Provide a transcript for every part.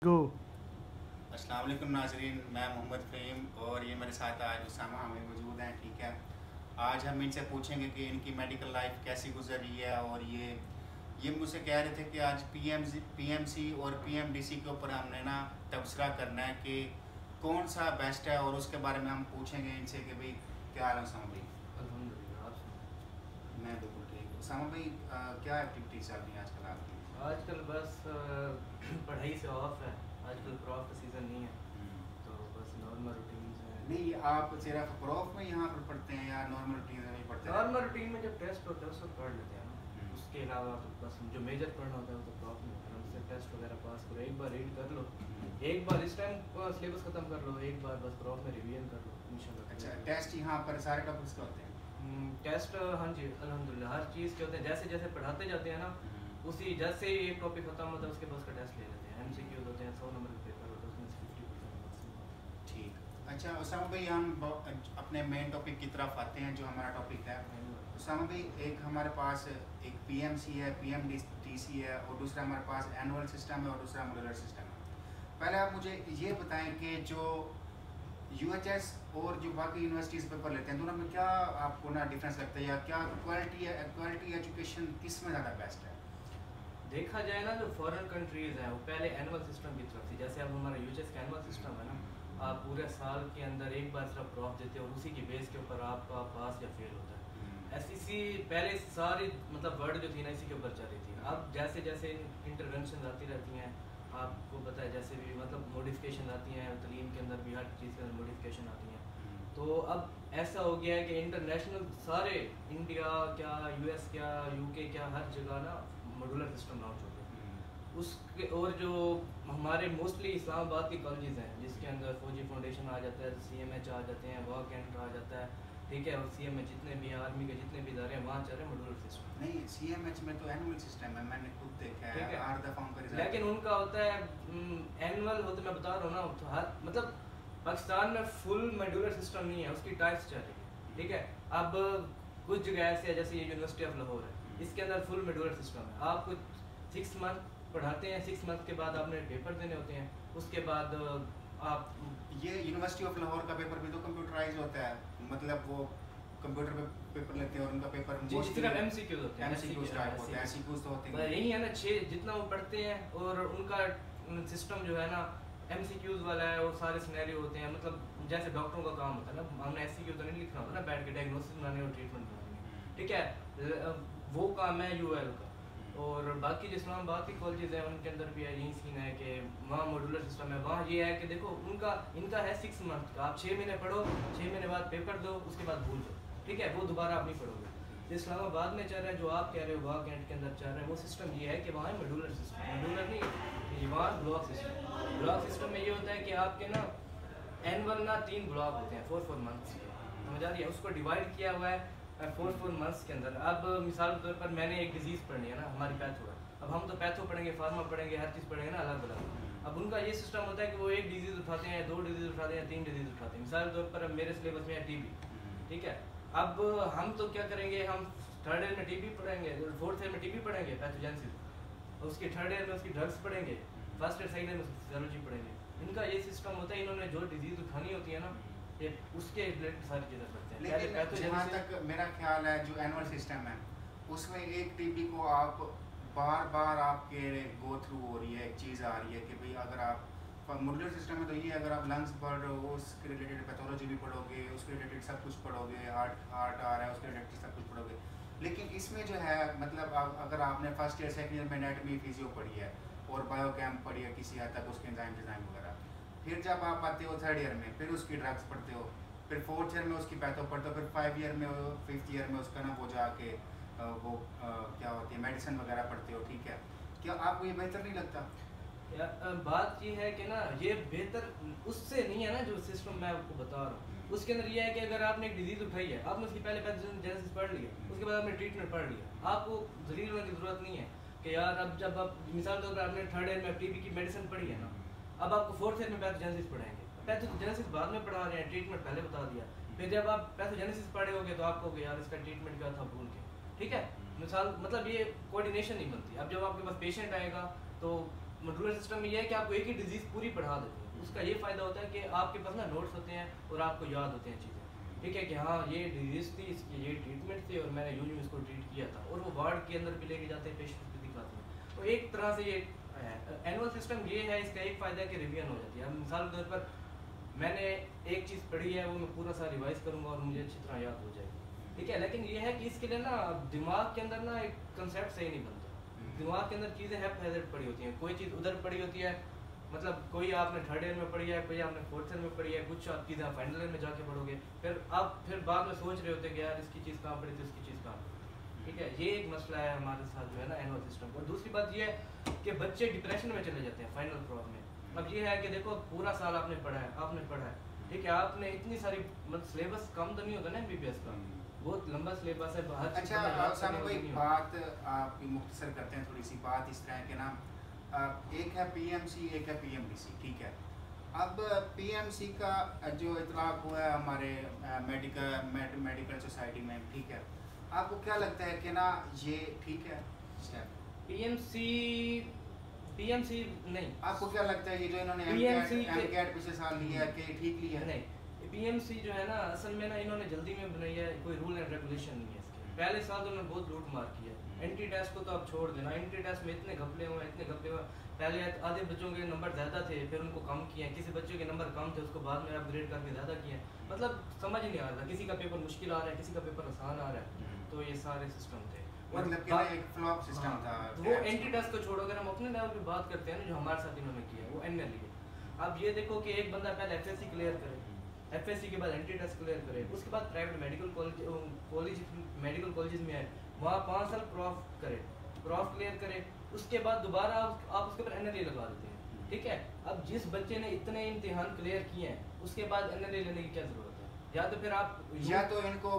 गो। अस्सलाम वालेकुम नाजरीन, मैं मोहम्मद फ़हीम और ये मेरे साथ आज उसामा हमें मौजूद हैं। ठीक है, आज हम इनसे पूछेंगे कि इनकी मेडिकल लाइफ कैसी गुजर रही है। और ये मुझसे कह रहे थे कि आज पीएमसी और पीएमडीसी के ऊपर हमने ना तबसरा करना है कि कौन सा बेस्ट है, और उसके बारे में हम पूछेंगे इनसे कि भाई क्या हाल है उसामा भाई। अल्हम्दुलिल्लाह, आप सुनाओ। मैं बिल्कुल ठीक। उसामा भाई, क्या एक्टिविटीज़ चल रही हैं आजकल आपकी? आजकल बस पढ़ाई से ऑफ है। आजकल क्रॉप का सीज़न नहीं है, हम्म। तो बस नॉर्मल रूटीन है। नहीं, आप सिर्फ क्रॉप में यहाँ पर पढ़ते हैं या नॉर्मल रूटीन में नहीं पढ़ते? नॉर्मल रूटीन में जब टेस्ट होता है उसको पढ़ लेते हैं ना। हम्म। उसके अलावा तो बस जो मेजर पढ़ना होता है वो तो क्रॉप में होता है। उससे टेस्ट वगैरह पास करो, एक बार रीड कर लो, एक बार इस टाइम सिलेबस ख़त्म कर लो, एक बार बस क्रॉप में रिवीजन कर लो इंशाल्लाह। अच्छा, टेस्ट यहाँ पर सारे टॉपिक्स के होते हैं? टेस्ट हाँ जी अल्हम्दुलिल्लाह हर चीज़ के होते हैं। जैसे जैसे पढ़ाते जाते हैं ना, उसी जैसे ही एक टॉपिक खत्म होता है उसके बाद उसका टेस्ट ले लेते हैं। एमसीक्यूज होते हैं, 100 नंबर के पेपर होते हैं, उसमें से 50% ठीक। अच्छा उसामा भाई, हम अपने मेन टॉपिक की तरफ आते हैं जो हमारा टॉपिक है। उसामा भाई, एक हमारे पास एक पीएमसी है, पीएमडीसी है, और दूसरा हमारे पास एनुअल सिस्टम है और दूसरा मॉड्यूलर सिस्टम है। पहले आप मुझे ये बताएं कि जो यूएचएस और जो बाकी यूनिवर्सिटीज़ पेपर लेते हैं, दोनों में क्या आपको ना डिफरेंस लगता है, या क्या क्वालिटी एजुकेशन किस में ज़्यादा बेस्ट है? देखा जाए ना, जो फॉरेन कंट्रीज हैं वो पहले एनुअल सिस्टम की तरफ थी। जैसे अब हमारा यूएचएस का एनुअल सिस्टम है ना, आप पूरे साल के अंदर एक बार सिर्फ ड्रॉप देते हो और उसी की बेस के ऊपर आपका पास या फेल होता है। एसईसी पहले सारी मतलब वर्ड जो थी ना इसी के ऊपर चल रही थी। अब जैसे जैसे इंटरवेंशन आती रहती हैं, आपको पता है, जैसे भी मतलब मॉडिफिकेशन आती हैं तलीम के अंदर भी, हर चीज़ के अंदर मॉडिफिकेशन आती हैं। तो अब ऐसा हो गया है कि इंटरनेशनल सारे इंडिया क्या, यूएस क्या, यूके क्या, हर जगह ना मॉड्यूलर सिस्टम लॉन्च हो गया। उसके और जो हमारे मोस्टली इस्लामाबाद के कॉलेजेस हैं जिसके अंदर फौजी फाउंडेशन आ जाता है, सीएमएच आ जाते हैं, वॉक कैंट आ जाता है, ठीक है, और सीएमएच जितने भी आर्मी के जितने भी इदारे हैं वहाँ चल रहे हैं मॉड्यूलर सिस्टम। नहीं, सीएमएच में तो एनुअल सिस्टम है, मैंने खुद देखा है, हर दफा उनका रिजल्ट। लेकिन उनका होता है एनुअल होता है, मैं बता रहा हूँ ना, तो हर मतलब पाकिस्तान में फुल मॉड्यूलर सिस्टम नहीं है, उसकी टाइप्स चल रही है, ठीक है। अब कुछ जगह ऐसे है, जैसे ये यूनिवर्सिटी ऑफ लाहौर है, इसके अंदर फुल मॉड्यूलर सिस्टम है। आपको 6 मंथ पढ़ाते हैं, 6 मंथ के बाद आपने पेपर देने होते हैं, उसके बाद आप ये यूनिवर्सिटी ऑफ लाहौर का पेपर भी तो कंप्यूटराइज होता है, मतलब वो कंप्यूटर पे पेपर लेते हैं और उनका पेपर सिर्फ एमसीक्यूज होते हैं। एमसीक्यूज टाइप होते हैं, एमसीक्यूज तो होते हैं। यही है ना, 6 जितना वो पढ़ते हैं, और उनका सिस्टम जो है ना एमसीक्यूज वाला है, और सारे सिनेरियो होते हैं। मतलब जैसे डॉक्टरों का काम होता है ना, हमने एससीक्यू तो नहीं लिखना होता ना, बैठ के डायग्नोसिस बनाने और ट्रीटमेंट बनाने, ठीक है, वो काम है यूएल का। और बाकी जो इस्लामाबाद के कॉलेजेस हैं उनके अंदर भी यही सीन है कि वहाँ मॉड्यूलर सिस्टम है। वहाँ ये है कि देखो इनका है 6 मंथ का, आप 6 महीने पढ़ो, 6 महीने बाद पेपर दो, उसके बाद भूल जाओ, ठीक है, वो दोबारा आप नहीं पढ़ोगे। तो इस्लामाबाद में चल रहा है, जो आप कह रहे हो वहाँ कैंट के अंदर चल रहा है, वो सिस्टम ये है कि वहाँ मॉड्यूलर सिस्टम, मॉड्यूलर नहीं, वहाँ ब्लॉक सिस्टम। ब्लॉक सिस्टम में ये होता है कि आपके ना एनुअल ना 3 ब्लॉक होते हैं 4 मंथ्स, समझ आ रही है, उसको डिवाइड किया हुआ है 4 मंथ्स के अंदर। अब मिसाल के तौर पर मैंने एक डिजीज़ पढ़नी है ना, हमारी पैथो है, अब हम तो पैथो पढ़ेंगे, फार्मा पढ़ेंगे, हर चीज़ पढ़ेंगे ना अलग अलग। अब उनका ये सिस्टम होता है कि वो एक डिजीज़ उठाते हैं, 2 डिजीज़ उठाते हैं, 3 डिजीज़ उठाते हैं। मिसाल के तौर पर अब मेरे सिलेबस में है टीबी, ठीक है। अब हम तो क्या करेंगे, हम 3rd ईयर में टीबी पढ़ेंगे, 4th ईयर में टीबी पढ़ेंगे पैथोजेनेसिस, उसके 3rd ईयर में उसकी ड्रग्स पढ़ेंगे, 1st ईयर 2nd ईयर में उसकी फिजियोलॉजी पढ़ेंगे। इनका ये सिस्टम होता है, इन्होंने जो डिजीज़ उठानी होती है ना, ये उसके रिलेटेड सारी चीज़ें पढ़ते हैं। लेकिन जहाँ तक मेरा ख्याल है, जो एनुअल सिस्टम है उसमें एक टीबी को आप बार बार आपके गो थ्रू हो रही है, एक चीज़ आ रही है कि भाई अगर आप मॉड्यूलर सिस्टम में तो ये अगर आप लंग्स पढ़ रहे हो उसके रिलेटेड पैथोलॉजी भी पढ़ोगे, उसके रिलेटेड सब कुछ पढ़ोगे, हार्ट आ रहा है उसके रिलेटेड सब कुछ पढ़ोगे। लेकिन इसमें जो है मतलब अगर आपने 1st ईयर 2nd ईयर में एनाटॉमी फिजियो पढ़ी है और बायोकेम पढ़ी है किसी हद तक, उसके एंजाइम डिज़ाइन वगैरह, फिर जब आप आते हो 3rd ईयर में फिर उसकी ड्रग्स पढ़ते हो, फिर 4th ईयर में उसकी पैथो पढ़ते हो, फिर 5 ईयर में 5th ईयर में उसका ना वो जाके क्या होती है मेडिसिन वगैरह पढ़ते हो, ठीक है। क्या आपको ये बेहतर नहीं लगता? बात ये है कि ना ये बेहतर उससे नहीं है ना, जो सिस्टम मैं आपको बता रहा हूँ उसके अंदर ये है कि अगर आपने एक डिजीज उठाई है, आपने उसकी पहले पैथोजेनेसिस पढ़ लिया, उसके बाद आपने ट्रीटमेंट पढ़ लिया, आपको जलील होने की जरूरत नहीं है कि यार अब जब आप मिसाल के तौर पर आपने 3rd ईयर में टीबी की मेडिसिन पढ़ी है ना, अब आपको 4th ईयर में पैथोजेनेसिस पढ़ाएंगे। पैथोजेनेसिस बाद में पढ़ा रहे हैं, ट्रीटमेंट पहले बता दिया। फिर जब आप पैथोजेनेसिस पढ़े होगे तो आपको यार इसका ट्रीटमेंट क्या था भूल के, ठीक है। मिसाल मतलब ये कोऑर्डिनेशन नहीं बनती। अब जब आपके पास पेशेंट आएगा तो रूरल सिस्टम में ये है कि आपको एक ही डिजीज़ पूरी पढ़ा देते हैं। उसका ये फ़ायदा होता है कि आपके पास ना नोट्स होते हैं और आपको याद होते हैं चीज़ें, ठीक है, कि हाँ ये डिजीज़ थी, इसकी ये ट्रीटमेंट थी और मैंने यूँ इसको ट्रीट किया था, और वो वार्ड के अंदर भी लेके जाते हैं, पेशेंट भी दिखाते हैं। तो एक तरह से ये एनुअल सिस्टम ये है, इसका एक फ़ायदा है कि रिवीजन हो जाती है। अब मिसाल के तौर पर मैंने एक चीज़ पढ़ी है, वो मैं पूरा सा रिवाइज करूँगा और मुझे अच्छी तरह याद हो जाएगी, ठीक है। लेकिन ये है कि इसके लिए ना दिमाग के अंदर ना एक कंसेप्ट सही नहीं बनता। दिमाग के अंदर चीज़ें हैज़र्ड पड़ी होती हैं, कोई चीज़ उधर पड़ी होती है, मतलब कोई आपने थर्ड ईयर में पढ़ी है, कोई आपने फोर्थ ईयर में पढ़ी है, कुछ आप चीज़ें आप फाइनल ईयर में जाके पढ़ोगे, फिर आप फिर बाद में सोच रहे होते हैं कि यार इसकी चीज़ कहाँ पढ़ी थी, उसकी चीज़ कहाँ पढ़ी, ठीक है। ये एक मसला है हमारे साथ जो है ना एनुअल सिस्टम का। दूसरी बात ये है कि बच्चे डिप्रेशन में चले जाते हैं फाइनल क्रॉप में। अब ये है कि देखो पूरा साल आपने पढ़ा है, ठीक है, आपने इतनी सारी मतलब सिलेबस कम तो नहीं होता ना एमबीबीएस का, बहुत लंबा सिलेबस है। अच्छा सामने कोई बात आप मुख्तसर करते हैं, थोड़ी सी बात इस तरह के ना, एक है पीएमसी, एक है पीएमडीसी, ठीक है। अब पीएमसी का जो इतलाक हुआ है हमारे मेडिकल सोसाइटी में, ठीक है, आपको क्या लगता है कि ना ये ठीक है पीएमसी नहीं, आपको क्या लगता है ये जो इन्होंने एमकैट पिछले साल लिया है कि ठीक लिया है? नहीं, पीएमसी जो है ना असल में ना इन्होंने जल्दी में बनाई है, कोई रूल एंड रेगुलेशन नहीं है इसके। पहले साल तो उन्होंने बहुत लूट मार की है। एंटी टेस्ट को तो आप छोड़ देना, एंटी टेस्ट में इतने घपले हुए। पहले आधे बच्चों के नंबर ज़्यादा थे, फिर उनको कम किए, किसी बच्चे के नंबर कम थे उसको बाद में अपग्रेड करके ज़्यादा किए। मतलब समझ नहीं आ रहा, किसी का पेपर मुश्किल आ रहा है, किसी का पेपर आसान आ रहा है। तो ये सारे सिस्टम थे, मतलब कि एक फ्लॉप सिस्टम था। वो एंटी टेस्ट को छोड़ो, अगर हम अपने लेवल पे बात करते हैं ना, जो हमारे साथ इन्होंने किया वो एनएल है। अब ये देखो कि एक बंदा पहले एफएससी क्लियर करे, एफएससी के बाद एंटी टेस्ट क्लियर करे, उसके बाद प्राइवेट मेडिकल कॉलेज में है, वहाँ 5 साल प्रॉफ क्लियर करे, उसके बाद दोबारा आप उसके ऊपर एनएलए लगा देते हैं, ठीक है। अब जिस बच्चे ने इतने इम्तिहान क्लियर किए हैं उसके बाद एनएलए लेने की क्या जरूरत है? या तो फिर आप या तो इनको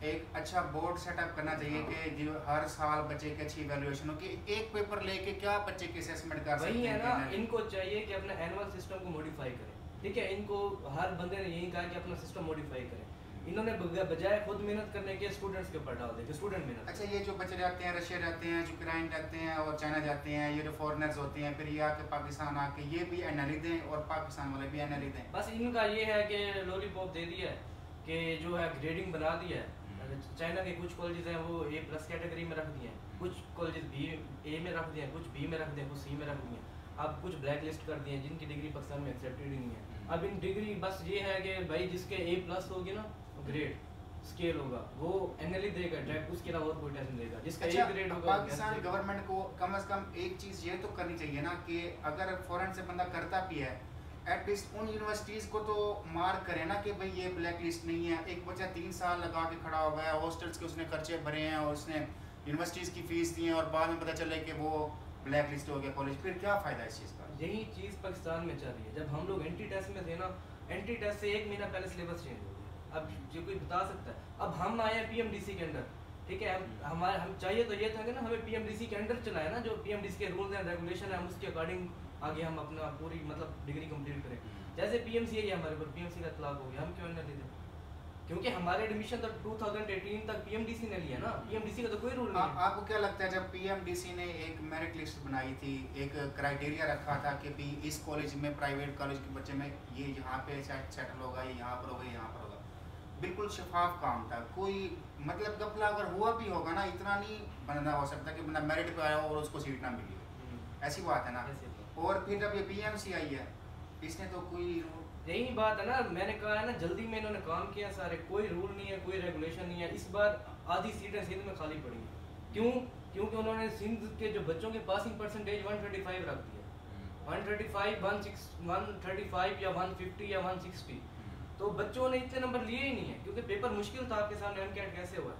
एक अच्छा बोर्ड सेटअप करना चाहिए कि जो हर साल बच्चे की अच्छी इवैल्यूएशन हो, कि एक पेपर लेके क्या बच्चे की असेसमेंट कर सकते हैं। वही है ना, इनको चाहिए कि अपना एनुअल सिस्टम को मॉडिफाई करें, ठीक है। इनको हर बंदे ने यही कहा कि अपना सिस्टम मॉडिफाई करें। इन्होंने बजाय खुद मेहनत करने के स्टूडेंट्स के ऊपर डाल देते, स्टूडेंट मेहनत। अच्छा, ये जो बच्चे जाते हैं रशिया जाते हैं, यूक्रेन जाते हैं और चाइना जाते हैं, ये जो फॉरेनर्स होते हैं, फिर ये आके पाकिस्तान आके ये भी एनएलई दें और पाकिस्तान वाले भी एनएलई दें। बस इनका ये है कि लॉलीपॉप दे दिया है कि जो है ग्रेडिंग बना दी है। चाइना के कुछ कॉलेजेस हैं वो A+ कैटेगरी में रख दिए हैं, कुछ कॉलेजेस B A में रख दिए हैं, कुछ B में रख दिए हैं, कुछ C में रख दिए हैं। अब कुछ ब्लैक लिस्ट कर दिए हैं जिनकी डिग्री पाकिस्तान में एक्सेप्टेड नहीं है। अब इन डिग्री बस ये है कि भाई जिसके A+ होगी ना ग्रेड स्केल होगा वो एनएलई देगा डायरेक्ट, उसके अलावा और कोई टेस्ट नहीं देगा। जिसका अच्छा, A ग्रेड होगा पाकिस्तान गवर्नमेंट को कम से कम एक चीज़ ये तो करनी चाहिए ना कि अगर फॉरेन से बंदा करता भी है, एटलीस्ट उन यूनिवर्सिटीज़ को तो मार्क करे ना कि भाई ये ब्लैक लिस्ट नहीं है। एक बच्चा 3 साल लगा के खड़ा हो गया, हॉस्टल्स के उसने खर्चे भरे हैं और उसने यूनिवर्सिटीज़ की फीस दी है और बाद में पता चले कि वो ब्लैक लिस्ट हो गया कॉलेज, फिर क्या फ़ायदा इस चीज़ का? यही चीज़ पाकिस्तान में चल रही है। जब हम लोग एंटी टेस्ट में थे ना, एंटी टेस्ट से 1 महीना पहले सिलेबस चेंज हो गया। अब जो कोई बता सकता है, अब हम आए हैं पीएमडीसी के अंडर, ठीक है। हम चाहिए तो ये था कि ना हमें पीएमडीसी के अंडर चलाए ना, जो पीएमडीसी के रूल्स एंड रेगुलेशन है हम उसके अकॉर्डिंग आगे हम अपना पूरी मतलब डिग्री कंप्लीट करें। जैसे पीएमसी है हमारे पर, पीएमसी का इतलाक हो गया, हम क्यों नहीं लेते? क्योंकि हमारे एडमिशन तक 2018 तक पीएमडीसी ने लिया ना, पीएमडीसी का तो कोई रूल नहीं है। आपको क्या लगता है जब पीएमडीसी ने एक मेरिट लिस्ट बनाई थी, एक क्राइटेरिया रखा था कि भी इस कॉलेज में, प्राइवेट कॉलेज के बच्चे में ये यहाँ पे सेटल होगा, ये यहाँ पर होगा, यहाँ पर होगा, बिल्कुल शफाफ काम था, कोई मतलब गपला अगर हुआ भी होगा ना, इतना नहीं बनना हो सकता कि बंदा मेरिट पे आया और उसको सीट ना मिली, ऐसी बात है ना। और फिर जब ये पीएमसी आई है, इसने तो कोई यही बात है ना, मैंने कहा है ना जल्दी में इन्होंने काम किया सारे, कोई रूल नहीं है, कोई रेगुलेशन नहीं है। इस बार आधी सीटें सिंध में खाली पड़ी हैं। क्यों? क्योंकि उन्होंने सिंध के जो बच्चों के पासिंग परसेंटेज 135 रख दिया, 135, 135 या 150 या 160। तो बच्चों ने इतने नंबर लिए ही नहीं है, क्योंकि पेपर मुश्किल था। आपके सामने एमकैट कैसे हुआ,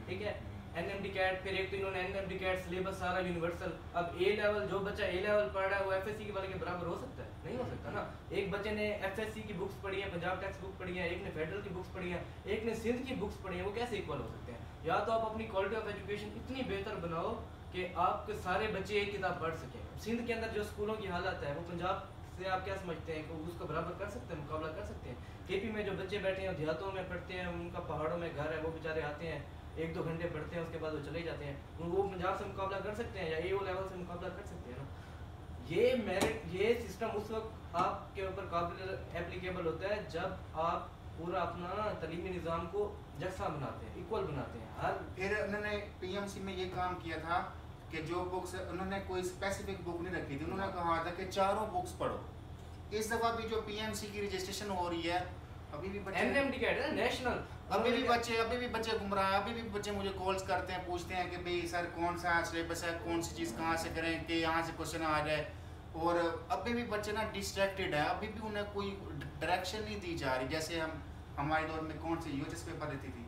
ठीक है, एनएमडी कैट, फिर एक तो इन्होंने एनएमडी कैट सिलेबस सारा यूनिवर्सल। अब ए लेवल, जो बच्चा ए लेवल पढ़ रहा है वो एफएससी के वाले के बराबर हो सकता है? नहीं हो सकता ना। एक बच्चे ने एफएससी की बुक्स पढ़ी है, पंजाब टेक्स्ट बुक पढ़ी है, एक ने फेडरल की बुक्स पढ़ी है, एक ने सिंध की बुक्स पढ़ी है, वो कैसे इक्वल हो सकते हैं? या तो आप अपनी क्वालिटी ऑफ एजुकेशन इतनी बेहतर बनाओ कि आपके सारे बच्चे एक किताब पढ़ सकें। सिंध के अंदर जो स्कूलों की हालत है, वो पंजाब से आप क्या समझते हैं कि उसको बराबर कर सकते हैं, मुकाबला कर सकते हैं? केपी में जो बच्चे बैठे हैं देहातों में पढ़ते हैं, उनका पहाड़ों में घर है, वो बेचारे आते हैं 1-2 घंटे पढ़ते हैं, उसके बाद वो चले जाते हैं। वो पंजाब से मुकाबला कर सकते हैं या एओ लेवल से मुकाबला कर सकते हैं ना? ये सिस्टम उस वक्त आपके ऊपर काबिल एप्लीकेबल होता है जब आप पूरा अपना तालीमी निज़ाम को यकसा बनाते हैं, इक्वल बनाते हैं। हर फिर उन्होंने पीएमसी में ये काम किया था कि जो बुक्स, उन्होंने कोई स्पेसिफिक बुक नहीं रखी थी, उन्होंने कहा था कि चारों बुक्स पढ़ो। इस दफ़ा भी जो पीएमसी की रजिस्ट्रेशन हो रही है, अभी भी बच्चे एनएमडी का है नेशनल, अभी भी बच्चे गुमराह हैं। अभी भी बच्चे मुझे कॉल्स करते हैं, पूछते हैं कि भाई सर कौन सा सिलेबस है, कौन सी चीज़ कहाँ से करें कि यहाँ से क्वेश्चन आ जाए। और अभी भी बच्चे ना डिस्ट्रैक्टेड है, अभी भी उन्हें कोई डायरेक्शन नहीं दी जा रही। जैसे हमारे दौर में कौन सी यूएचएस पेपर रहती थी,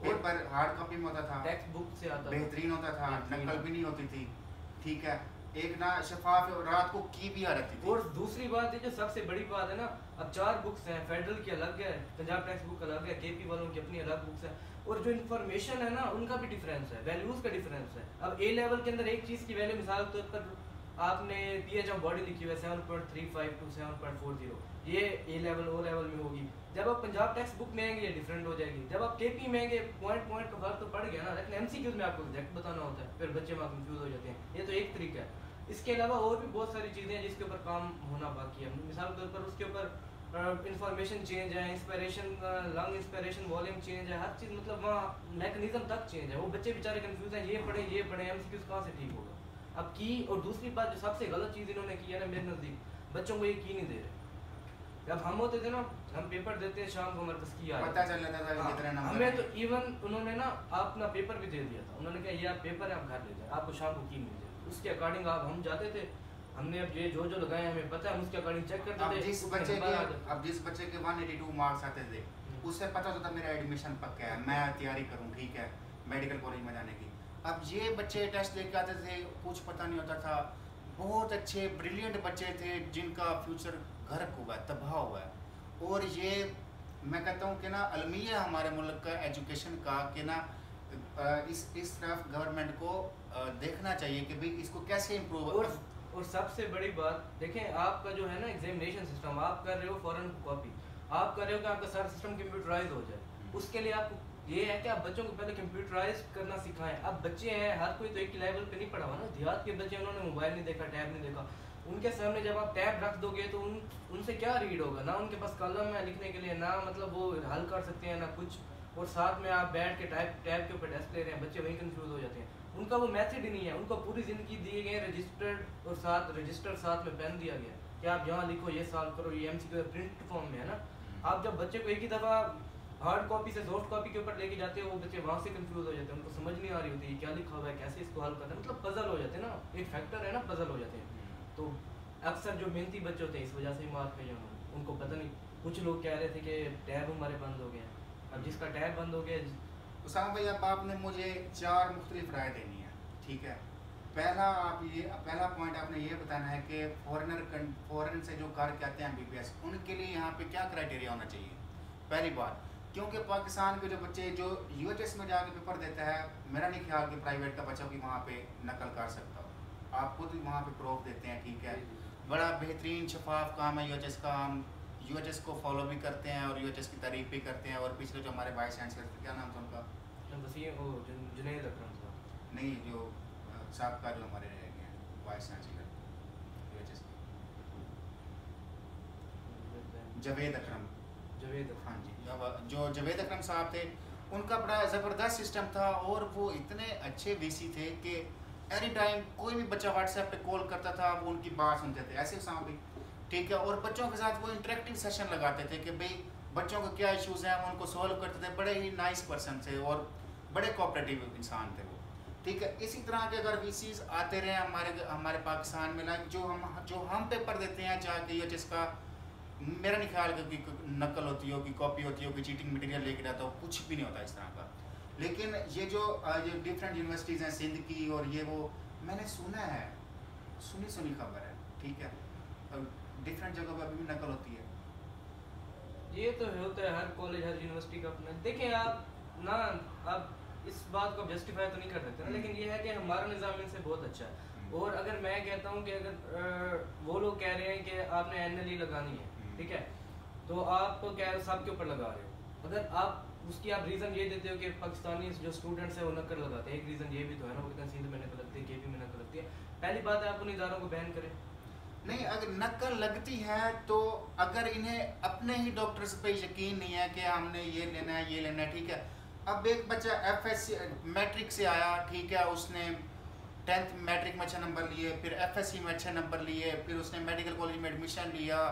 पेपर हार्ड कॉपी में होता था, टेक्स्ट बुक से आता बेहतरीन होता था, नकल भी नहीं होती थी, ठीक है, एक ना शफाफ रात को की भी आ रही थी। और दूसरी बात है जो सबसे बड़ी बात है ना, अब 4 बुक्स हैं, फेडरल की अलग है, पंजाब टेक्स्ट बुक अलग है, केपी वालों की अपनी अलग बुक्स है, और जो इन्फॉर्मेशन है ना उनका भी डिफरेंस है, वैल्यूज का डिफरेंस है। अब ए लेवल के अंदर एक चीज़ की वैल्यू मिसाल के तौर पर आपने पीएच ऑफ बॉडी लिखी हुई है 7.35 to 7.40, ये ए लेवल ओ लेवल में होगी। जब आप पंजाब टेक्स्ट बुक में आएंगे ये डिफरेंट हो जाएगी, जब आप केपी में आएंगे पॉइंट का फर्क तो पड़ गया ना, लेकिन एमसीक्यूज में आपको एग्जैक्ट बताना होता है, फिर बच्चे वहाँ कंफ्यूज हो जाते हैं। ये तो एक तरीका है, इसके अलावा और भी बहुत सारी चीज़ें हैं जिसके ऊपर काम होना बाकी है। मिसाल के तौर पर उसके ऊपर इंफॉर्मेशन चेंज है, inspiration lung inspiration volume change है, हर चीज़ मतलब वहाँ मैकेनिज्म तक चेंज है। वो बच्चे बेचारे कंफ्यूज हैं, ये पढ़े एमसीक्यूज कहाँ से ठीक होगा अब की। और दूसरी बात जो सबसे गलत चीज़ इन्होंने की है ना मेरे नज़दीक, बच्चों को ये की नहीं दे रहे। जब हम होते थे ना, हम पेपर देते हैं शाम को हमारे पास की पता चल जाता था कितने नंबर हमें, तो इवन उन्होंने ना अपना पेपर भी दे दिया था, उन्होंने कहा ये आप पेपर है आप घर ले जाए, आपको शाम को की मिल जाए। उसके अकॉर्डिंग आप हम जाते थे, हमने अब ये जो लगाए हमें पता है, हम उसके अकॉर्डिंग चेक करते थे। जिस बच्चे के 182 मार्क्स आते थे उससे पता होता था मेरा एडमिशन पक्का है, मैं तैयारी करूँ, ठीक है, मेडिकल कॉलेज में जाने की। अब ये बच्चे टेस्ट दे के आते थे, कुछ पता नहीं होता था। बहुत अच्छे ब्रिलियंट बच्चे थे जिनका फ्यूचर गर्क हुआ है, तबाह हुआ है। और ये मैं कहता हूँ कि ना अलमिया हमारे मुल्क का एजुकेशन का कि ना इस तरफ गवर्नमेंट को देखना चाहिए कि भाई इसको कैसे इम्प्रूव। और सबसे बड़ी बात देखें, आपका जो है ना एग्जामिनेशन सिस्टम, आप कर रहे हो फॉरेन कॉपी, आप कर रहे हो कि आपका सारा सिस्टम कंप्यूटराइज हो जाए। उसके लिए आपको ये है कि आप बच्चों को पहले कंप्यूटराइज करना सिखाएं। अब बच्चे हैं, हर कोई तो एक ही लेवल पे नहीं पढ़ा हुआ ना, देहात के बच्चे उन्होंने मोबाइल नहीं देखा, टैब नहीं देखा, उनके सामने जब आप टैब रख दोगे तो उनसे क्या रीड होगा ना, उनके पास कलम है लिखने के लिए ना, मतलब वो हल कर सकते हैं ना कुछ, और साथ में आप बैठ के टैब के ऊपर टेस्ट ले रहे हैं, बच्चे वहीं कंफ्यूज हो जाते हैं। उनका वो मेथड ही नहीं है, उनको पूरी ज़िंदगी दिए गए रजिस्टर्ड और साथ में पेन दिया गया कि आप यहाँ लिखो, ये सॉल्व करो, ये एमसीक्यू प्रिंट फॉर्म में है ना। आप जब बच्चे को एक ही दफ़ा हार्ड कॉपी से सॉफ्ट कॉपी के ऊपर लेके जाते हैं, वो बच्चे वहाँ से कंफ्यूज हो जाते हैं, उनको समझ नहीं आ रही होती क्या लिखा हुआ है, कैसे इसको हल करना है, मतलब पजल हो जाते हैं ना, एक फैक्टर है ना, पजल हो जाते हैं। तो अक्सर जो मेहनती बच्चे होते हैं इस वजह से ही मार्क पे जाना, उनको पता नहीं। कुछ लोग कह रहे थे कि टैब हमारे बंद हो गए, अब जिसका टैब बंद हो गया। उसामा भाई अब आपने मुझे 4 मुख्तलिफ राय देनी है, ठीक है। पहला पॉइंट आपने ये बताना है कि फॉरेन से जो कर के आते हैं एमबीबीएस, उनके लिए यहाँ पे क्या क्राइटेरिया होना चाहिए। पहली बात, क्योंकि पाकिस्तान के जो बच्चे जो यूएचएस में जाके पेपर देता है, मेरा नहीं ख्याल कि प्राइवेट का बच्चा भी वहाँ पे नकल कर सकता हो। आप खुद वहाँ पे प्रूफ देते हैं, ठीक है, बड़ा बेहतरीन शफाफ काम है यूएचएस का। हम यूएचएस को फॉलो भी करते हैं और यूएचएस की तारीफ भी करते हैं। और पिछले जो हमारे वाइस चांसलर थे, क्या नाम था उनका, जुनैद अकरम साहब, नहीं जो साहबका जो हमारे रह गए हैं वाइस चांसलर यूएचएस, जावेद अकरम, हाँ जी, जो जावेद अकरम साहब थे, उनका बड़ा ज़बरदस्त सिस्टम था। और वो इतने अच्छे वीसी थे कि एनी टाइम कोई भी बच्चा व्हाट्सएप पे कॉल करता था, वो उनकी बात सुनते थे, ऐसे साहब भी, ठीक है। और बच्चों के साथ वो इंटरेक्टिव सेशन लगाते थे कि भाई बच्चों को क्या इश्यूज़ हैं, वो उनको सॉल्व करते थे। बड़े ही नाइस पर्सन थे और बड़े कोऑपरेटिव इंसान थे वो, ठीक है। इसी तरह के अगर वीसीज आते रहे हमारे पाकिस्तान में, लाइक जो हम पेपर देते हैं जाके, जिसका मेरा नहीं ख्याल कि नकल होती हो, कि कॉपी होती हो, कि चीटिंग मटेरियल लेके जाता हो, कुछ भी नहीं होता इस तरह का। लेकिन ये जो डिफरेंट यूनिवर्सिटीज़ हैं सिंध की और ये वो, मैंने सुना है, सुनी खबर है, ठीक है, डिफरेंट जगह पर भी नकल होती है। ये तो होता है, हर कॉलेज हर यूनिवर्सिटी का अपना। देखें आप ना, अब इस बात को जस्टिफाई तो नहीं कर सकते ना, लेकिन ये है कि हमारा निज़ाम इनसे बहुत अच्छा है। और अगर मैं कहता हूँ कि अगर वो लोग कह रहे हैं कि आपने एनएलई लगानी है, ठीक है, तो आप क्या सबके ऊपर लगा रहे हो। अगर आप उसकी आप रीज़न ये देते हो कि पाकिस्तानी जो स्टूडेंट्स हैं वो नकल लगाते हैं, एक रीज़न ये भी तो है ना, वो कहते हैं सिंध में नकल लगती है, केपी में नकल लगती है। पहली बात है आप उन इदारों को बैन करें, नहीं, अगर नकल लगती है तो अगर इन्हें अपने ही डॉक्टर्स पे यकीन नहीं है कि हमने ये लेना है ये लेना है, ठीक है। अब एक बच्चा FSC मैट्रिक से आया, ठीक है, उसने 10th मैट्रिक में अच्छे नंबर लिए, फिर FSC में अच्छे नंबर लिए, फिर उसने मेडिकल कॉलेज में एडमिशन लिया,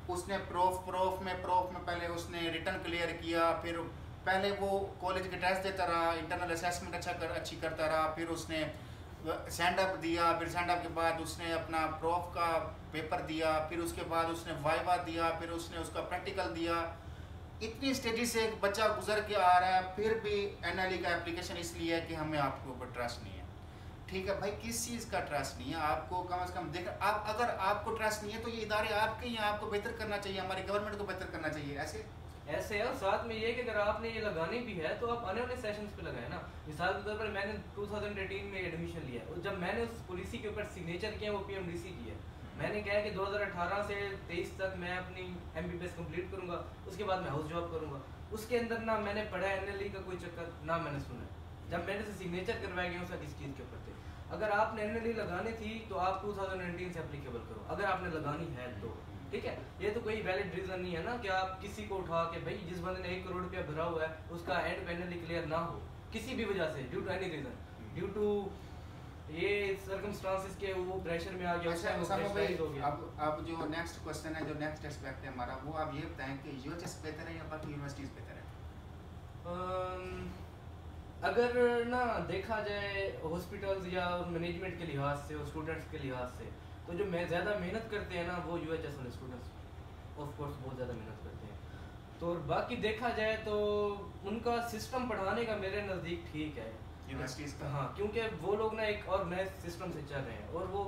उसने प्रोफ में पहले उसने रिटर्न क्लियर किया, फिर पहले वो कॉलेज के टेस्ट देता रहा, इंटरनल असेसमेंट अच्छी करता रहा, फिर उसने सेंड अप दिया, फिर सेंड अप के बाद उसने अपना प्रोफ का पेपर दिया, फिर उसके बाद उसने वाइवा दिया, फिर उसने उसका प्रैक्टिकल दिया। इतनी स्टेजेस से एक बच्चा गुजर के आ रहा है, फिर भी NLE का एप्लीकेशन इसलिए है कि हमें आपके ऊपर ट्रस्ट नहीं है। ठीक है भाई, किस चीज़ का ट्रस्ट नहीं है आपको? कम से कम देख, आप अगर आपको ट्रस्ट नहीं है तो ये इदारे आपके ही हैं, आपको बेहतर करना चाहिए, हमारी गवर्नमेंट को बेहतर करना चाहिए। ऐसे है। और साथ में ये कि अगर आपने ये लगानी भी है तो आप आने वाले सेशंस पे लगाए ना। मिसाल के तौर पर मैंने 2018 में एडमिशन लिया और जब मैंने उस पॉलिसी के ऊपर सिग्नेचर किया वो PMDC की है। मैंने कहा कि 2018 से 23 तक मैं अपनी MBBS कंप्लीट करूंगा, उसके बाद मैं हाउस जॉब करूंगा। उसके अंदर ना मैंने पढ़ा NLE का कोई चक्कर, ना मैंने सुना। जब मैंने से सिग्नेचर करवाया गया उसका किस चीज़ के ऊपर थे। अगर आपने NLE लगानी थी तो आप 2019 से एप्लीकेबल करो, अगर आपने लगानी है तो, ठीक है। ये तो कोई वैलिड रीजन नहीं है ना कि आप किसी को उठा के, भाई जिस बंदे ने 1 करोड़ रुपया भरा हुआ है उसका एंड NLE क्लियर ना हो किसी भी वजह से, due to any reason, due to ये सर्कमस्टांसेस के वो प्रेशर में आ गया, अच्छा, वो प्रेशराइज हो गया। अब जो नेक्स्ट क्वेश्चन है, जो नेक्स्ट एस्पेक्ट है हमारा, वो आप ये बताएं कि UHS बेहतर है या बाकी यूनिवर्सिटीज बेहतर है? अगर ना देखा जाए हॉस्पिटल्स या मैनेजमेंट के लिहाज से और स्टूडेंट्स के लिहाज से, तो जो मैं ज़्यादा मेहनत करते हैं ना वो UHS वाले स्टूडेंट्स ऑफ कोर्स बहुत ज़्यादा मेहनत करते हैं। तो और बाकी देखा जाए तो उनका सिस्टम पढ़ाने का मेरे नज़दीक ठीक है यूनिवर्सिटीज का। हाँ, क्योंकि वो लोग ना एक और नए सिस्टम से चल रहे हैं और वो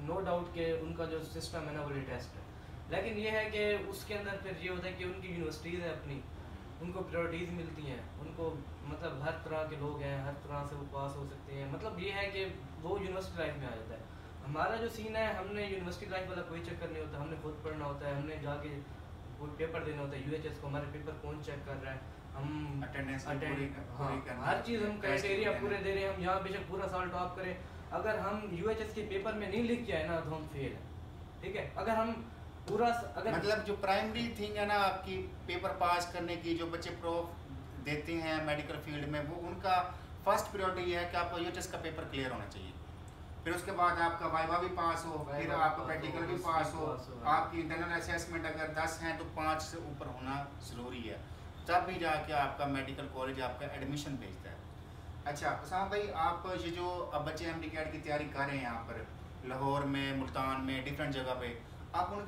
नो डाउट के उनका जो सिस्टम है ना वो लेटेस्ट है। लेकिन ये है कि उसके अंदर फिर ये होता है कि उनकी यूनिवर्सिटीज़ है अपनी, उनको प्रायोरिटीज़ मिलती हैं, उनको मतलब हर तरह के लोग हैं, हर तरह से वो पास हो सकते हैं। मतलब ये है कि वो यूनिवर्सिटी लाइफ में आ जाता है। हमारा जो सीन है, हमने यूनिवर्सिटी लाइफ वाला कोई चक्कर नहीं होता, हमने खुद पढ़ना होता है, हमने जाके वो पेपर देना होता है UHS को, हमारे पेपर कौन चेक कर रहा है, हम अटेंडेंस हाँ, करना, हर चीज़ हम क्राइटेरिया टेस्ट पूरे दे रहे हैं। हम यहाँ बेशक पूरा साल टॉप करें, अगर हम UHS के पेपर में नहीं लिख के आए ना तो हम फेल हैं, ठीक है। अगर हम पूरा अगर मतलब जो प्राइमरी थिंग है ना आपकी पेपर पास करने की, जो बच्चे प्रूफ देते हैं मेडिकल फील्ड में, वो उनका फर्स्ट प्रायोरिटी ये है कि आपको UHS का पेपर क्लियर होना चाहिए, फिर उसके बाद आपका वाइवा भी पास हो, फिर आपका प्रैक्टिकल भी पास हो, आपकी इंटरनल असेसमेंट अगर 10 हैं तो 5 से ऊपर होना ज़रूरी है, तब भी जाके आपका मेडिकल कॉलेज आपका एडमिशन भेजता है। अच्छा उसामा भाई, आप ये जो अब बच्चे MD कैट की तैयारी कर रहे हैं यहाँ पर लाहौर में, मुल्तान में, डिफरेंट जगह पे, आप उनके